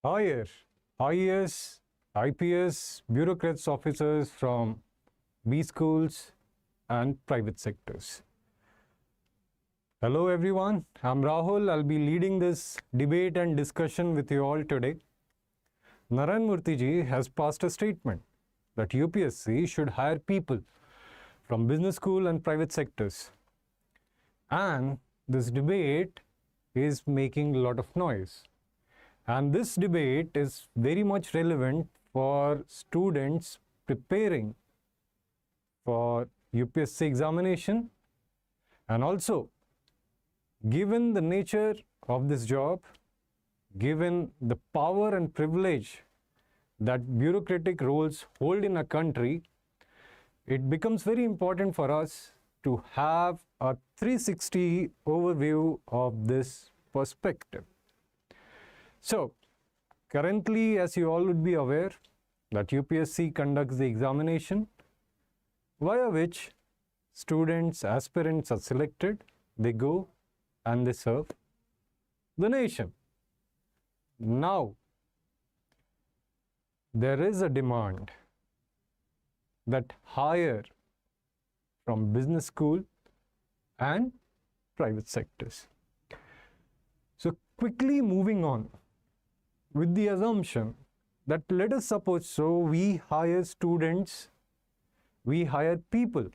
hire IAS, IPS bureaucrats officers from B schools and private sectors. Hello everyone, I'm Rahul. I'll be leading this debate and discussion with you all today. Narayana Murthy ji has passed a statement that UPSC should hire people from business school and private sectors. And this debate is making a lot of noise. And this debate is very much relevant for students preparing for UPSC examination, and also given the nature of this job, given the power and privilege that bureaucratic roles hold in a country, it becomes very important for us to have a 360 overview of this perspective. So, currently, as you all would be aware, that UPSC conducts the examination via which students, aspirants are selected, they go and they serve the nation. Now, there is a demand that hire from business school and private sectors. So, quickly moving on with the assumption that let us suppose so we hire students, we hire people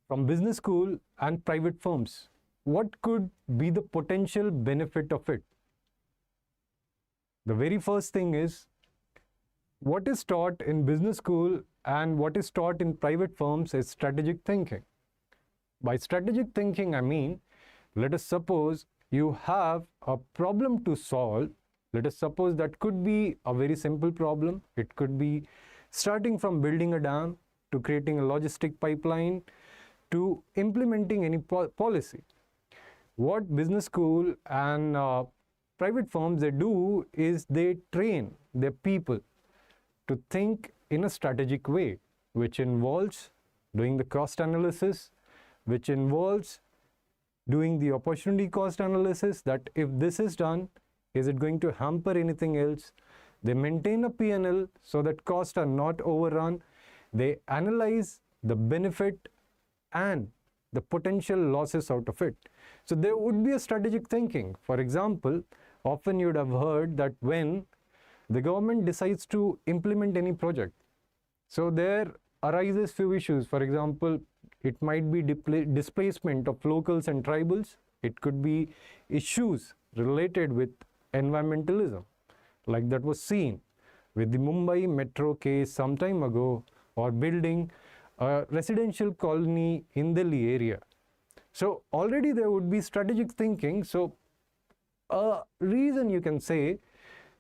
from business school and private firms. What could be the potential benefit of it? The very first thing is, what is taught in business school and what is taught in private firms is strategic thinking. By strategic thinking, I mean, let us suppose you have a problem to solve. Let us suppose that could be a very simple problem. It could be starting from building a dam to creating a logistic pipeline to implementing any policy. What business school and private firms they do is they train their people to think in a strategic way, which involves doing the cost analysis, which involves doing the opportunity cost analysis, that if this is done, is it going to hamper anything else? They maintain a P&L so that costs are not overrun. They analyze the benefit and the potential losses out of it. So there would be a strategic thinking. For example, often you would have heard that when the government decides to implement any project, so there arises few issues. For example, it might be displacement of locals and tribals. It could be issues related with environmentalism, like that was seen with the Mumbai metro case some time ago, or building a residential colony in Delhi area. So already there would be strategic thinking. So a reason you can say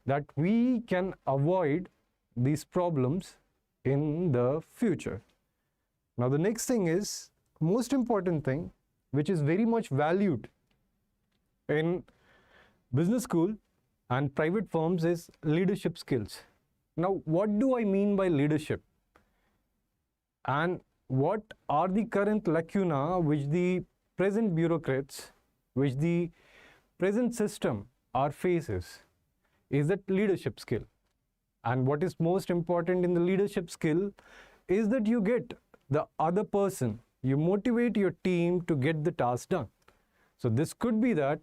that we can avoid these problems in the future. Now the next thing is, most important thing, which is very much valued in business school and private firms, is leadership skills. Now, what do I mean by leadership? And what are the current lacuna which the present bureaucrats, which the present system are faces, is that leadership skill. And what is most important in the leadership skill is that you get the other person, you motivate your team to get the task done. So this could be that,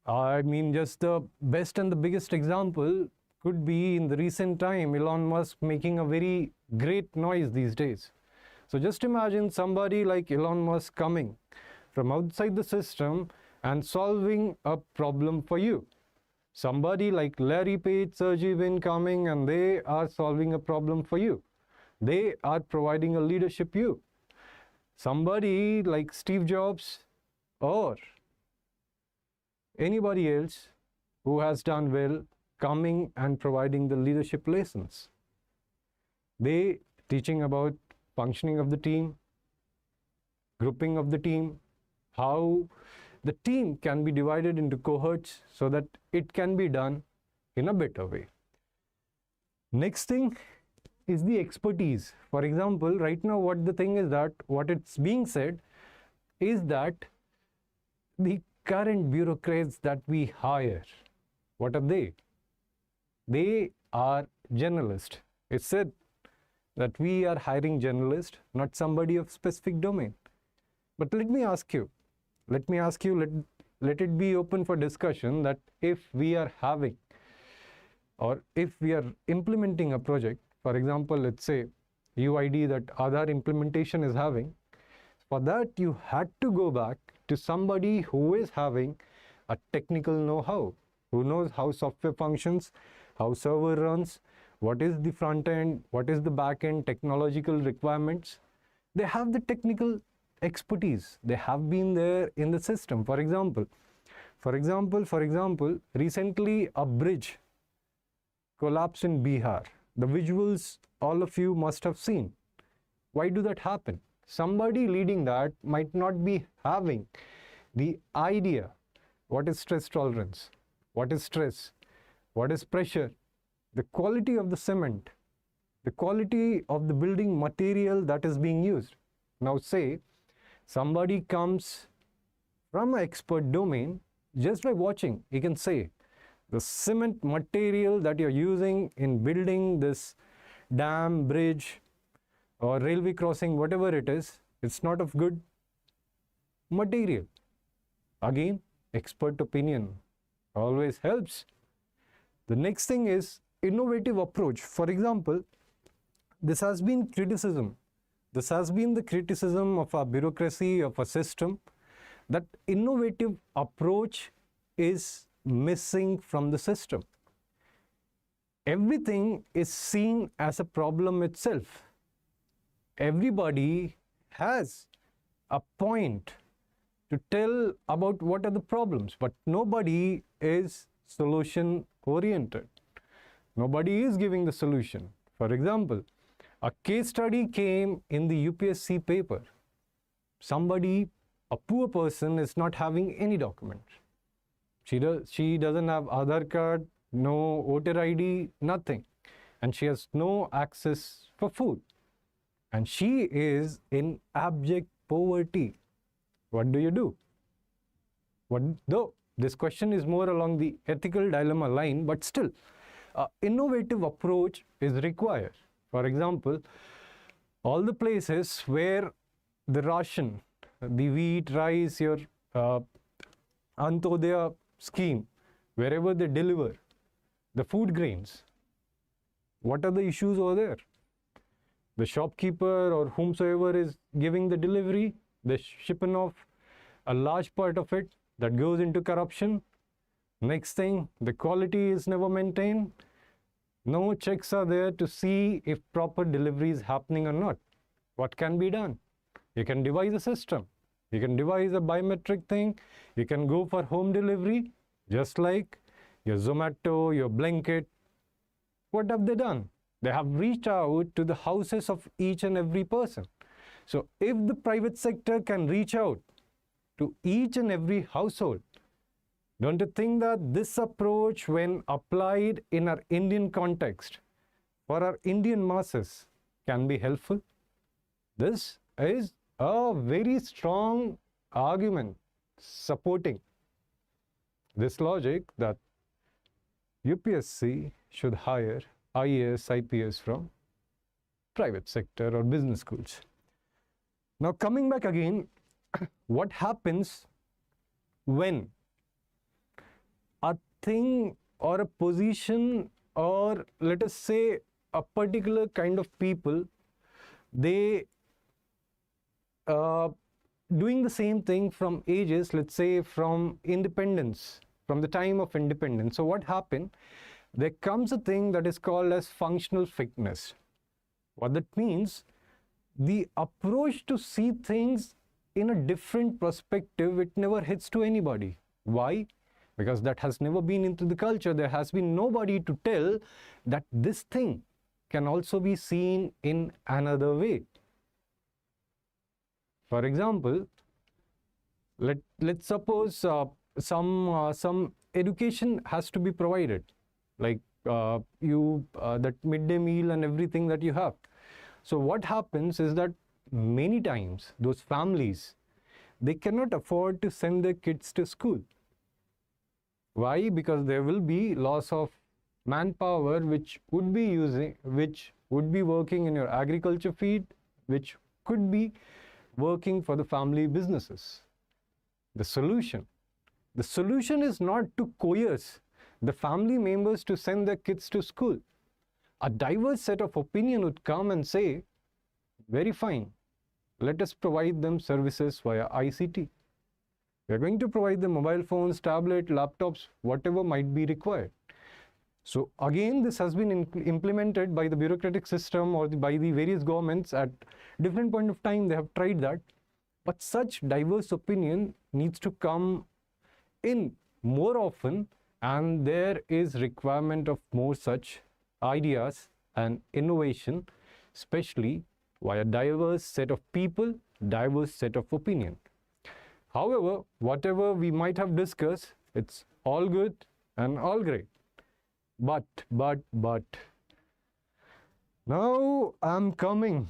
I mean, just the best and the biggest example could be in the recent time, Elon Musk making a very great noise these days. So just imagine somebody like Elon Musk coming from outside the system and solving a problem for you. Somebody like Larry Page, Sergey Brin coming and they are solving a problem for you. They are providing a leadership you. Somebody like Steve Jobs or anybody else who has done well coming and providing the leadership lessons. They teaching about functioning of the team, grouping of the team, how the team can be divided into cohorts so that it can be done in a better way. Next thing is the expertise. For example, right now what the thing is that what it's being said is that the current bureaucrats that we hire, what are they? They are generalist. It's said that we are hiring generalist, not somebody of specific domain. But let me ask you, let it be open for discussion that if we are having or if we are implementing a project, for example, let's say UID that Aadhaar implementation is having, for that you had to go back to somebody who is having a technical know-how, who knows how software functions, how server runs, what is the front end, what is the back end, technological requirements. They have the technical expertise. They have been there in the system. For example, recently a bridge collapsed in Bihar. The visuals all of you must have seen. Why do that happen? Somebody leading that might not be having the idea what is stress tolerance, what is stress, what is pressure, the quality of the cement, the quality of the building material that is being used. Now say somebody comes from an expert domain, just by watching, he can say the cement material that you're using in building this dam, bridge, or railway crossing, whatever it is, it's not of good material. Again, expert opinion always helps. The next thing is innovative approach. For example, this has been criticism. This has been the criticism of our bureaucracy, of a system, that innovative approach is missing from the system. Everything is seen as a problem itself. Everybody has a point to tell about what are the problems, but nobody is solution oriented. Nobody is giving the solution. For example, a case study came in the UPSC paper. Somebody, a poor person, is not having any document. She doesn't have Aadhaar card, no voter ID, nothing. And she has no access for food. And she is in abject poverty. What do you do? Though this question is more along the ethical dilemma line, but still, innovative approach is required. For example, all the places where the ration, the wheat, rice, your Antodaya scheme, wherever they deliver the food grains, what are the issues over there? The shopkeeper or whomsoever is giving the delivery, they're shipping off a large part of it that goes into corruption. Next thing, the quality is never maintained. No checks are there to see if proper delivery is happening or not. What can be done? You can devise a system. You can devise a biometric thing. You can go for home delivery, just like your Zomato, your Blinkit. What have they done? They have reached out to the houses of each and every person. So if the private sector can reach out to each and every household, don't you think that this approach, when applied in our Indian context, for our Indian masses, can be helpful? This is a very strong argument supporting this logic that UPSC should hire IAS, IPS from private sector or business schools. Now coming back again, what happens when a thing or a position, or let us say a particular kind of people, they doing the same thing from ages, let's say from independence, from the time of independence. So what happened? There comes a thing that is called as functional fitness. What that means, the approach to see things in a different perspective, it never hits to anybody. Why? Because that has never been into the culture. There has been nobody to tell that this thing can also be seen in another way. For example, let's suppose some education has to be provided, like that midday meal and everything that you have. So what happens is that many times those families, they cannot afford to send their kids to school. Why? Because there will be loss of manpower which would be working in your agriculture field, which could be working for the family businesses. The solution is not to coerce the family members to send their kids to school. A diverse set of opinion would come and say, very fine, let us provide them services via ICT. We are going to provide them mobile phones, tablet, laptops, whatever might be required. So again, this has been implemented by the bureaucratic system or by the various governments at different point of time. They have tried that. But such diverse opinion needs to come in more often, and there is requirement of more such ideas and innovation, especially via diverse set of people, diverse set of opinion. However, whatever we might have discussed, it's all good and all great. But, now I'm coming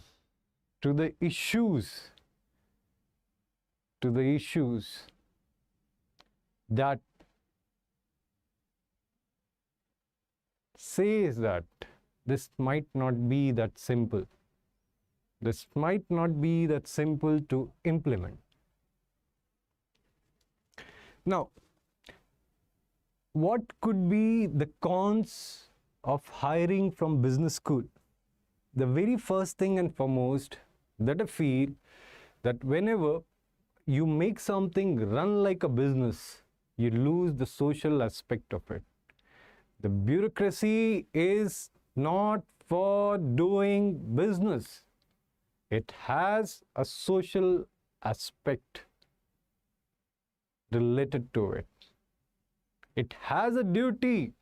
to the issues that says that this might not be that simple. This might not be that simple to implement. Now, what could be the cons of hiring from business school? The very first thing and foremost that I feel that whenever you make something run like a business, you lose the social aspect of it. The bureaucracy is not for doing business. It has a social aspect related to it. It has a duty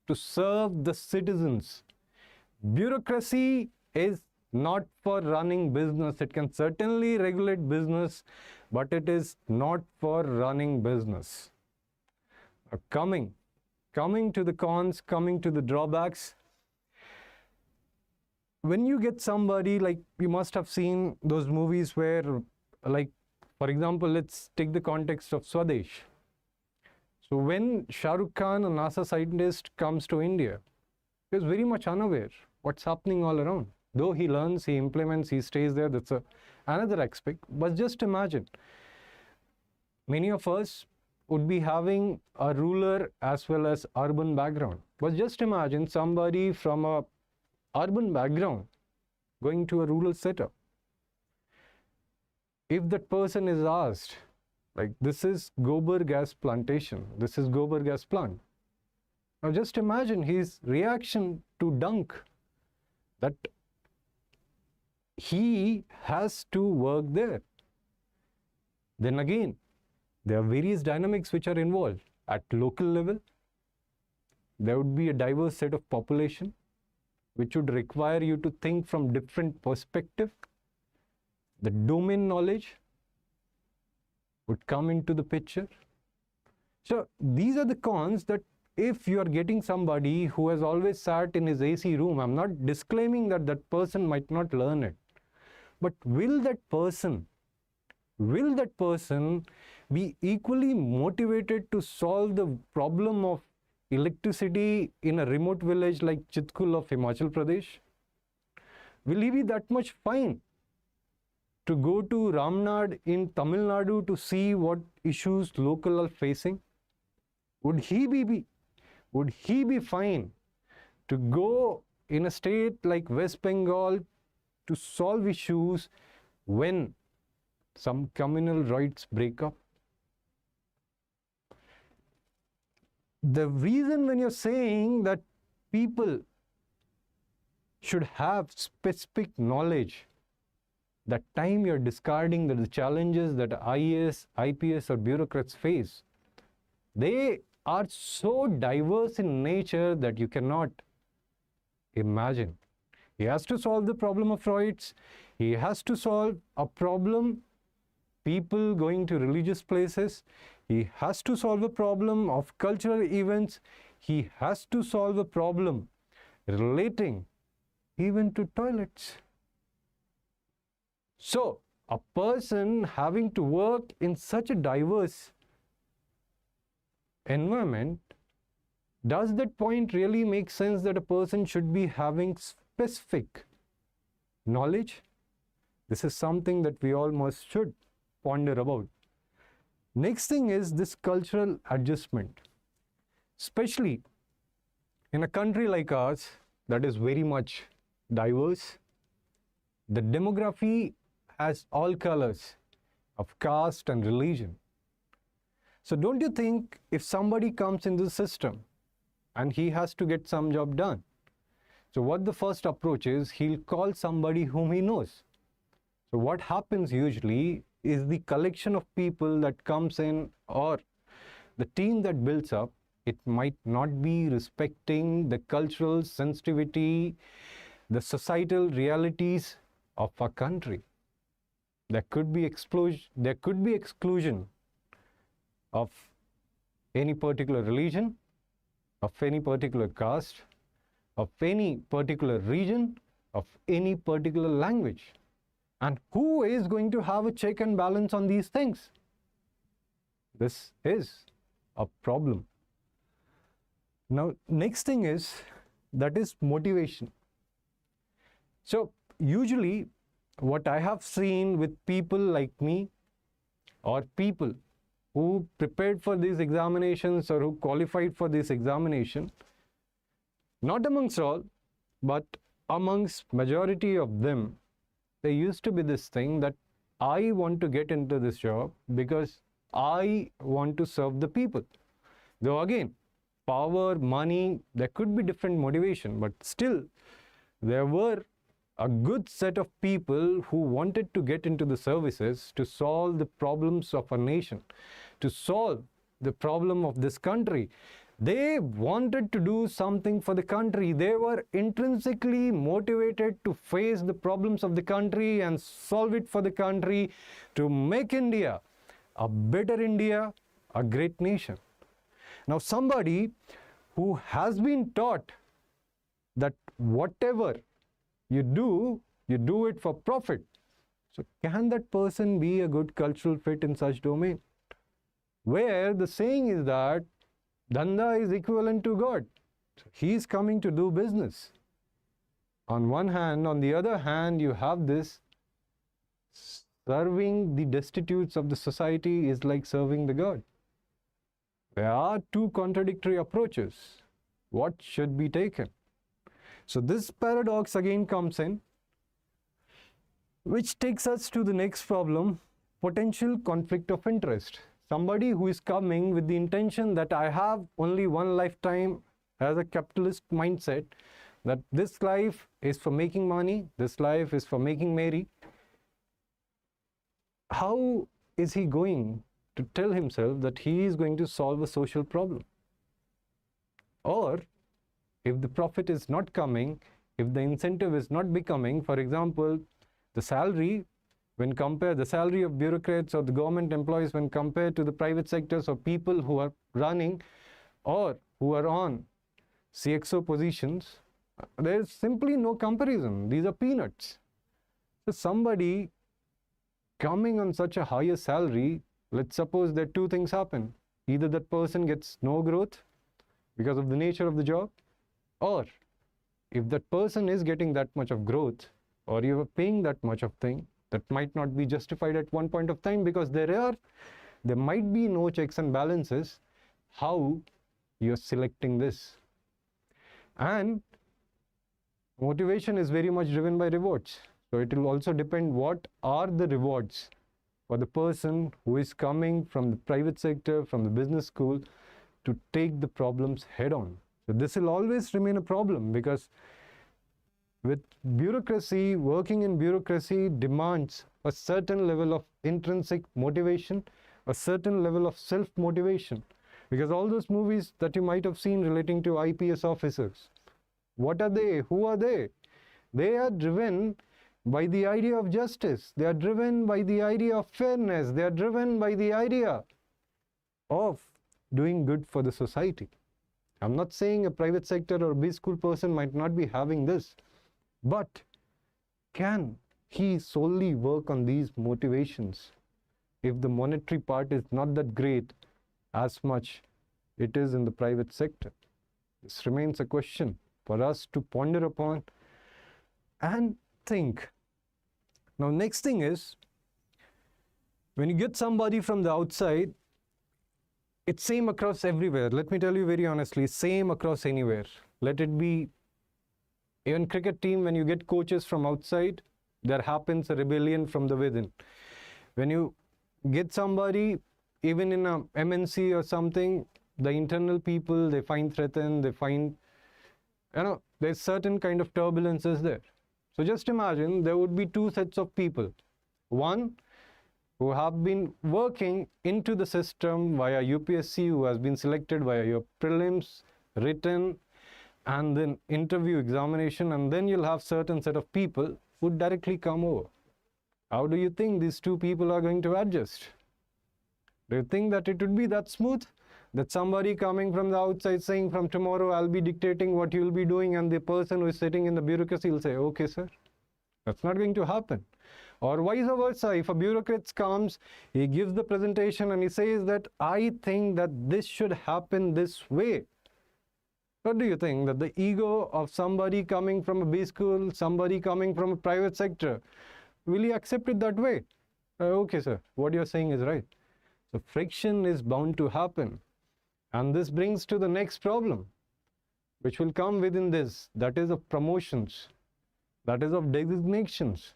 to serve the citizens. Bureaucracy is not for running business. It can certainly regulate business, but it is not for running business. Coming to the cons, coming to the drawbacks. When you get somebody, like you must have seen those movies where, like, for example, let's take the context of Swadesh. So when Shah Rukh Khan, a NASA scientist, comes to India, he is very much unaware what's happening all around. Though he learns, he implements, he stays there, that's another aspect. But just imagine, many of us would be having a rural as well as urban background. But just imagine somebody from a urban background going to a rural setup. If that person is asked, like, this is gobar gas plantation, this is gobar gas plant. Now just imagine his reaction to dunk, that he has to work there. Then again, there are various dynamics which are involved. At local level, there would be a diverse set of population which would require you to think from different perspectives. The domain knowledge would come into the picture. So these are the cons, that if you are getting somebody who has always sat in his AC room, I'm not disclaiming that that person might not learn it, but will that person be equally motivated to solve the problem of electricity in a remote village like Chitkul of Himachal Pradesh? Will he be that much fine to go to Ramnad in Tamil Nadu to see what issues local are facing? Would he be fine to go in a state like West Bengal to solve issues when some communal rights break up? The reason when you're saying that people should have specific knowledge, that time you're discarding the challenges that IAS, IPS or bureaucrats face, they are so diverse in nature that you cannot imagine. He has to solve the problem of rights. He has to solve a problem, people going to religious places. He has to solve a problem of cultural events. He has to solve a problem relating even to toilets. So, a person having to work in such a diverse environment Does that point really make sense that a person should be having specific knowledge? This is something that we all must should ponder about. Next thing is this cultural adjustment, especially in a country like ours that is very much diverse. The demography has all colors of caste and religion. So don't you think if somebody comes into the system and he has to get some job done, so what the first approach is, he'll call somebody whom he knows. So what happens usually is the collection of people that comes in or the team that builds up, it might not be respecting the cultural sensitivity, the societal realities of our country. There could be exclusion of any particular religion, of any particular caste, of any particular region, of any particular language. And who is going to have a check and balance on these things? This is a problem. Now, next thing is, that is motivation. So, usually what I have seen with people like me or people who prepared for these examinations or who qualified for this examination, not amongst all, but amongst majority of them, there used to be this thing that I want to get into this job because I want to serve the people. Though again, power, money, there could be different motivation, but still there were a good set of people who wanted to get into the services to solve the problems of our nation, to solve the problem of this country. They wanted to do something for the country. They were intrinsically motivated to face the problems of the country and solve it for the country, to make India a better India, a great nation. Now, somebody who has been taught that whatever you do it for profit. So, can that person be a good cultural fit in such domain? Where the saying is that Dhanda is equivalent to God. So he is coming to do business. On one hand, on the other hand, you have this serving the destitutes of the society is like serving the God. There are two contradictory approaches. What should be taken? So this paradox again comes in, which takes us to the next problem, potential conflict of interest. Somebody who is coming with the intention that I have only one lifetime, as a capitalist mindset, that this life is for making money, this life is for making merry. How is he going to tell himself that he is going to solve a social problem? Or if the profit is not coming, if the incentive is not becoming, for example, the salary, when compared the salary of bureaucrats or the government employees when compared to the private sectors or people who are running or who are on CXO positions, there is simply no comparison. These are peanuts. So somebody coming on such a higher salary, let's suppose that two things happen. Either that person gets no growth because of the nature of the job, or if that person is getting that much of growth or you are paying that much of thing, that might not be justified at one point of time because there might be no checks and balances how you're selecting this. And motivation is very much driven by rewards. So it will also depend what are the rewards for the person who is coming from the private sector, from the business school, to take the problems head on. So this will always remain a problem because with bureaucracy, working in bureaucracy demands a certain level of intrinsic motivation, a certain level of self-motivation. Because all those movies that you might have seen relating to IPS officers, what are they? Who are they? They are driven by the idea of justice. They are driven by the idea of fairness. They are driven by the idea of doing good for the society. I'm not saying a private sector or B school person might not be having this, but can he solely work on these motivations if the monetary part is not that great as much it is in the private sector? This remains a question for us to ponder upon and think. Now, next thing is, when you get somebody from the outside, it's same across everywhere. Let me tell you very honestly, same across anywhere. Let it be even cricket team, when you get coaches from outside, there happens a rebellion from the within. When you get somebody, even in a MNC or something, the internal people, they find threatened, they find, there's certain kind of turbulences there. So just imagine there would be two sets of people. One who have been working into the system via UPSC, who has been selected via your prelims, written, and then interview examination, and then you'll have certain set of people who directly come over. How do you think these two people are going to adjust? Do you think that it would be that smooth? That somebody coming from the outside saying from tomorrow I'll be dictating what you'll be doing, and the person who is sitting in the bureaucracy will say, okay sir. That's not going to happen. Or vice versa, if a bureaucrat comes, he gives the presentation and he says that I think that this should happen this way. What do you think? That the ego of somebody coming from a B school, somebody coming from a private sector, will he accept it that way? Okay sir, what you're saying is right. So friction is bound to happen. And this brings to the next problem, which will come within this, that is of promotions, that is of designations.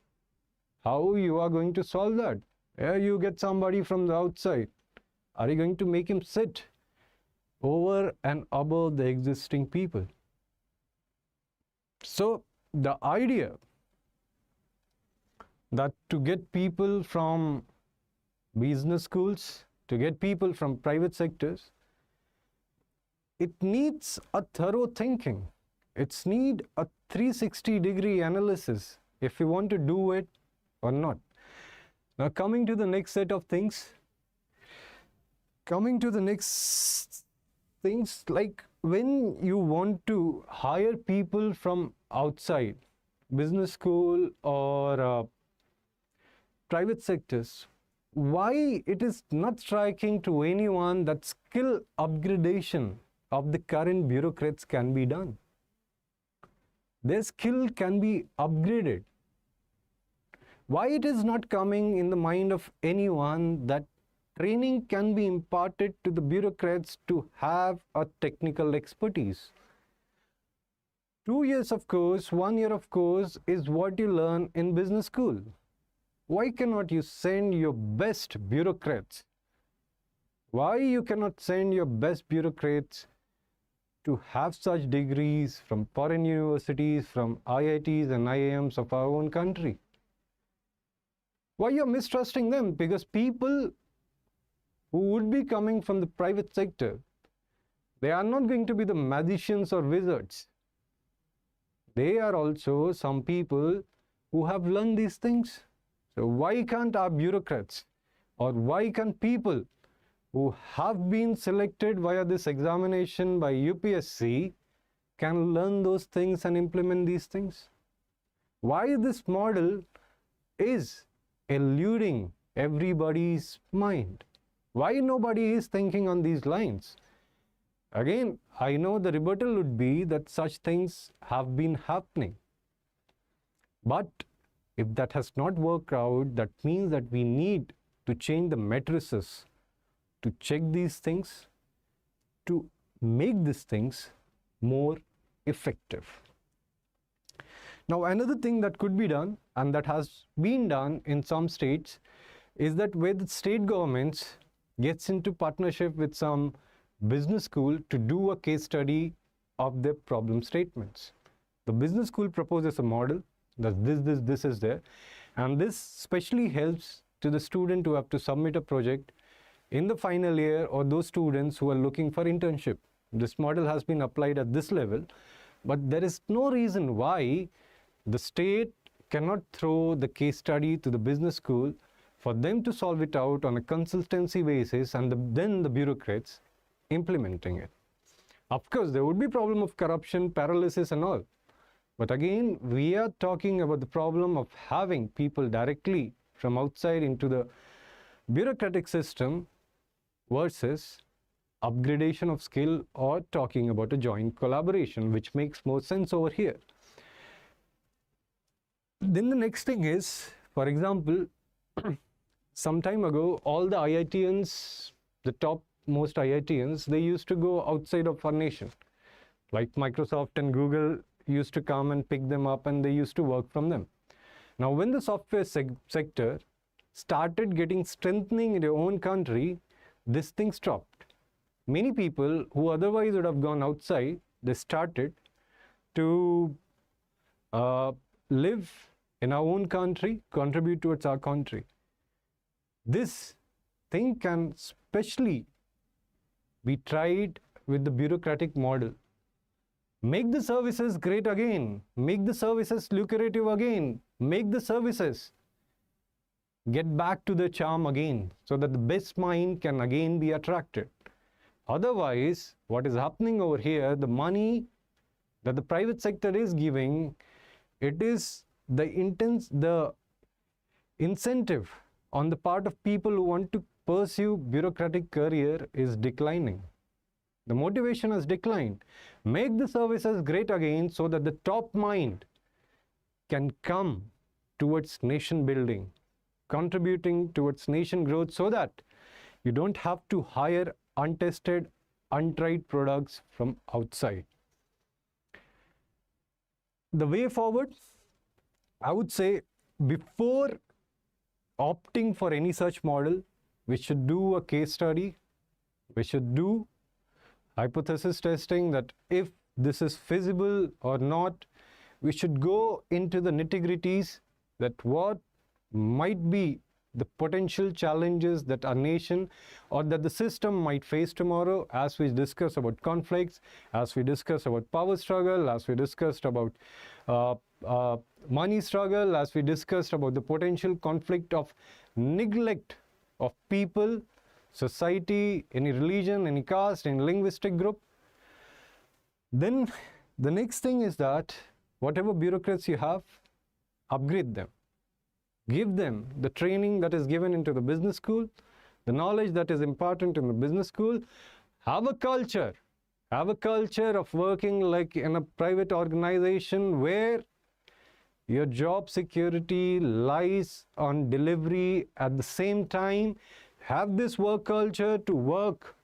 How you are going to solve that? Here you get somebody from the outside. Are you going to make him sit over and above the existing people? So the idea that to get people from business schools, to get people from private sectors, it needs a thorough thinking. It's need a 360-degree analysis if you want to do it or not. Now coming to the next set of things, like when you want to hire people from outside, business school or private sectors, why it is not striking to anyone that skill upgradation of the current bureaucrats can be done. Their skill can be upgraded. Why it is not coming in the mind of anyone that training can be imparted to the bureaucrats to have a technical expertise? 2 years of course, 1 year of course is what you learn in business school. Why cannot you send your best bureaucrats? Why you cannot send your best bureaucrats to have such degrees from foreign universities, from IITs and IIMs of our own country? Why you are mistrusting them? Because people who would be coming from the private sector, they are not going to be the magicians or wizards. They are also some people who have learned these things. So why can't our bureaucrats, or why can't people who have been selected via this examination by UPSC can learn those things and implement these things? Why this model is eluding everybody's mind? Why nobody is thinking on these lines? Again, I know the rebuttal would be that such things have been happening. But if that has not worked out, that means that we need to change the matrices to check these things, to make these things more effective. Now, another thing that could be done, and that has been done in some states, is that where the state governments gets into partnership with some business school to do a case study of their problem statements. The business school proposes a model that this is there, and this specially helps to the student who have to submit a project in the final year, or those students who are looking for internship. This model has been applied at this level, but there is no reason why the state cannot throw the case study to the business school for them to solve it out on a consultancy basis, and then the bureaucrats implementing it. Of course, there would be problem of corruption, paralysis and all. But again, we are talking about the problem of having people directly from outside into the bureaucratic system versus upgradation of skill or talking about a joint collaboration, which makes more sense over here. Then the next thing is, for example, some time ago, all the IITians, the top most IITians, they used to go outside of our nation. Like Microsoft and Google used to come and pick them up and they used to work from them. Now, when the software sector started getting strengthening in their own country, this thing stopped. Many people who otherwise would have gone outside, they started to live in our own country, contribute towards our country. This thing can especially be tried with the bureaucratic model. Make the services great again, make the services lucrative again, make the services get back to the charm again, so that the best mind can again be attracted. Otherwise, what is happening over here, the money that the private sector is giving, it is the incentive on the part of people who want to pursue bureaucratic career is declining. The motivation has declined. Make the services great again so that the top mind can come towards nation building, contributing towards nation growth, so that you don't have to hire untested, untried products from outside. The way forward, I would say, before opting for any such model, we should do a case study. We should do hypothesis testing, that if this is feasible or not. We should go into the nitty-gritties, that what might be the potential challenges that our nation or that the system might face tomorrow, as we discuss about conflicts, as we discuss about power struggle, as we discussed about money struggle, as we discussed about the potential conflict of neglect of people, society, any religion, any caste, any linguistic group. Then the next thing is that whatever bureaucrats you have, upgrade them. Give them the training that is given into the business school, the knowledge that is important in the business school. Have a culture of working like in a private organization where your job security lies on delivery. At the same time, have this work culture to work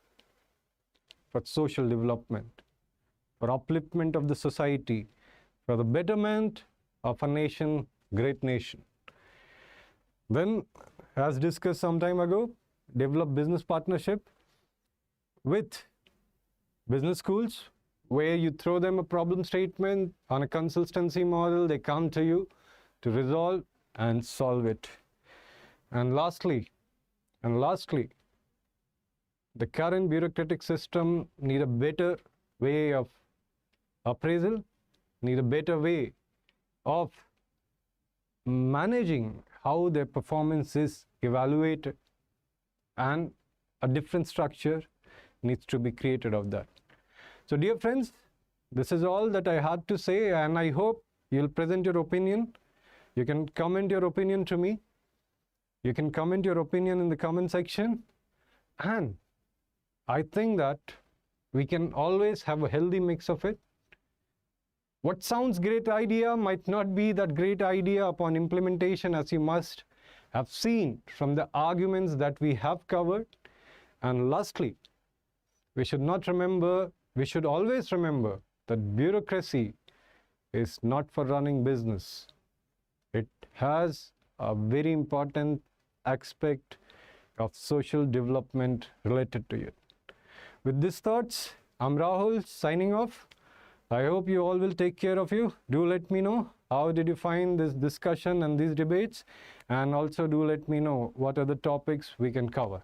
for social development, for upliftment of the society, for the betterment of a nation, great nation. Then, as discussed some time ago, develop business partnership with business schools, where you throw them a problem statement on a consultancy model, they come to you to resolve and solve it. And lastly, the current bureaucratic system need a better way of appraisal, need a better way of managing how their performance is evaluated, and a different structure needs to be created of that. So dear friends, this is all that I had to say, and I hope you'll present your opinion. You can comment your opinion to me. You can comment your opinion in the comment section, and I think that we can always have a healthy mix of it. What sounds great idea might not be that great idea upon implementation, as you must have seen from the arguments that we have covered. And lastly, we should always remember that bureaucracy is not for running business. It has a very important aspect of social development related to it. With these thoughts, I'm Rahul signing off. I hope you all will take care of you. Do let me know how did you find this discussion and these debates, and also do let me know what are the topics we can cover.